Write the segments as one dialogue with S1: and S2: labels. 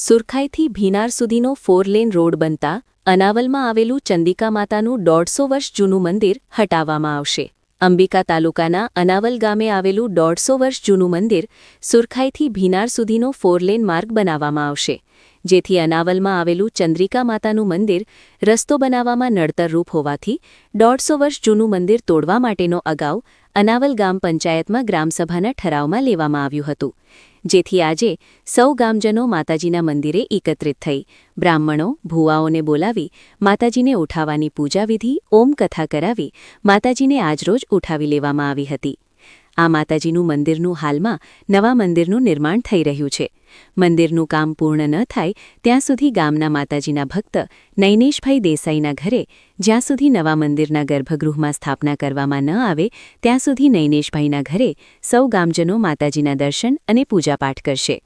S1: સુરખાઈથી ભીનાર સુધીનો 4 lane road બનતા અનાવલમાં આવેલું ચંદિકા માતાનું 150 વર્ષ જૂનું મંદિર હટાવવામાં આવશે। અંબિકા તાલુકાના અનાવલ ગામે આવેલું 150 વર્ષ જૂનું મંદિર સુરખાઈથી ભીનાર સુધીનો 4 લેન માર્ગ બનાવવામાં આવશે, જેથી અનાવલમાં આવેલું ચંદ્રિકા માતાનું મંદિર રસ્તો બનાવવામાં નડતરરૂપ હોવાથી 150 વર્ષ જૂનું મંદિર તોડવા માટેનો અગાઉ અનાવલ ગામ પંચાયતમાં ગ્રામસભાના ઠરાવમાં લેવામાં આવ્યું હતું, જેથી આજે સૌ ગામજનો માતાજીના મંદિરે એકત્રિત થઈ બ્રાહ્મણો ભુવાઓને બોલાવી માતાજીને ઉઠાવવાની પૂજાવિધિ ઓમ કથા કરાવી માતાજીને આજરોજ ઉઠાવી લેવામાં આવી હતી। આ માતાજીનું મંદિરનું હાલમાં નવા મંદિરનું નિર્માણ થઈ રહ્યું છે। મંદિરનું કામ પૂર્ણ ન થાય ત્યાં સુધી ગામના માતાજીના ભક્ત નૈનેશભાઈ દેસાઈના ઘરે જ્યાં સુધી નવા મંદિરના ગર્ભગૃહમાં સ્થાપના કરવામાં ન આવે ત્યાં સુધી નૈનેશભાઈના ઘરે સૌ ગામજનો માતાજીના દર્શન અને પૂજાપાઠ કરશે।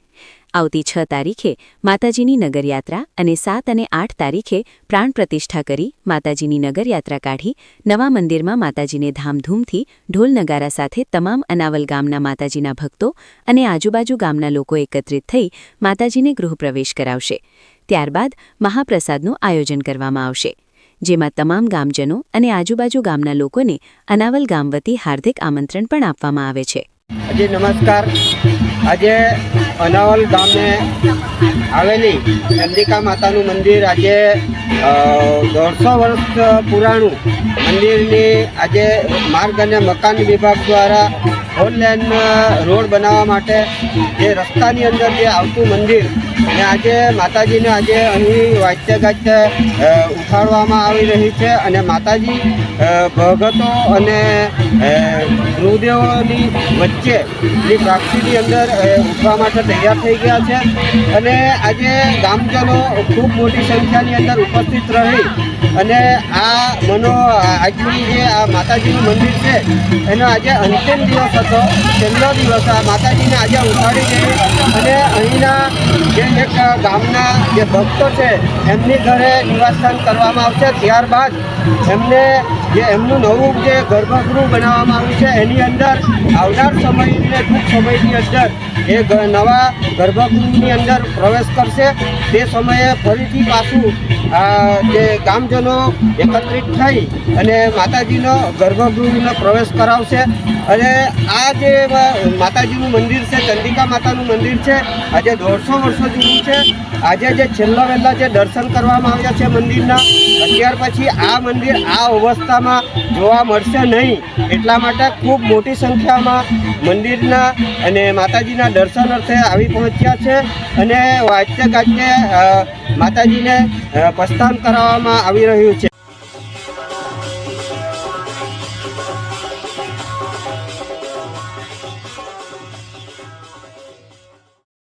S1: આવતી 6 તારીખે માતાજીની નગરયાત્રા અને 7 અને 8 તારીખે પ્રાણ પ્રતિષ્ઠા કરી માતાજીની નગરયાત્રા કાઢી નવા મંદિરમાં માતાજીને ધામધૂમથી ઢોલ નગારા સાથે તમામ અનાવલ ગામના માતાજીના ભક્તો અને આજુબાજુ ગામના લોકો એકત્રિત થઈ માતાજીને ગૃહપ્રવેશ કરાવશે। ત્યારબાદ મહાપ્રસાદનું આયોજન કરવામાં આવશે, જેમાં તમામ ગામજનો અને આજુબાજુ ગામના લોકોને અનાવલ ગામ વતી હાર્દિક આમંત્રણ પણ આપવામાં આવે છે।
S2: जी नमस्कार। आज अनावल गाम में आवेली चंदिका मातानु मंदिर आज 150 वर्ष पुराणु मंदिर ने आज मार्ग और मकान विभाग द्वारा 4 लेन रोड बनावा माटे जे रस्तानी अंदर जे आवतुं मंदिर ने आज माताजी ने आज अहीं वाद्य गाज्य उठाड़वामां आवी रही छे अने माताजी भगतो अने गुरुदेवोनी वच्चे ની પ્રાપ્તિની અંદર ઉઠવા માટે તૈયાર થઈ ગયા છે અને આજે ગામજનો ખૂબ મોટી સંખ્યાની અંદર ઉપસ્થિત રહી અને આજની જે આ માતાજીનું મંદિર છે એનો આજે અંતિમ દિવસ હતો, છેલ્લો દિવસ। આ માતાજીને આજે ઉઠાડી ગઈ અને અહીંના જે એક ગામના જે ભક્તો છે એમની ઘરે નિવાસસ્થાન કરવામાં આવશે। ત્યારબાદ એમને જે એમનું નવું જે ગર્ભગૃહ બનાવવામાં આવ્યું છે એની અંદર આવનાર સમયને ટૂંક સમયની અંદર એ નવા ગર્ભગૃહની અંદર પ્રવેશ કરશે। તે સમયે ફરીથી પાછું જે ગામજનો એકત્રિત થઈ અને માતાજીનો ગર્ભગૃહનો પ્રવેશ કરાવશે અને આ જે માતાજીનું મંદિર છે ચંદિકા માતાનું મંદિર છે આજે 150 વર્ષો જૂનું છે। આજે જે છેલ્લા વહેલા જે દર્શન કરવામાં આવ્યા છે મંદિરના, ત્યાર પછી આ મંદિર આ અવસ્થામાં જોવા મળશે નહીં, એટલા માટે ખૂબ મોટી સંખ્યામાં મંદિરના અને માતાજીના દર્શન અર્થે આવી પહોંચ્યા છે અને વાદ્ય ગાજ્ય માતાજીને પ્રસ્થાન કરાવવામાં આવી રહ્યું છે।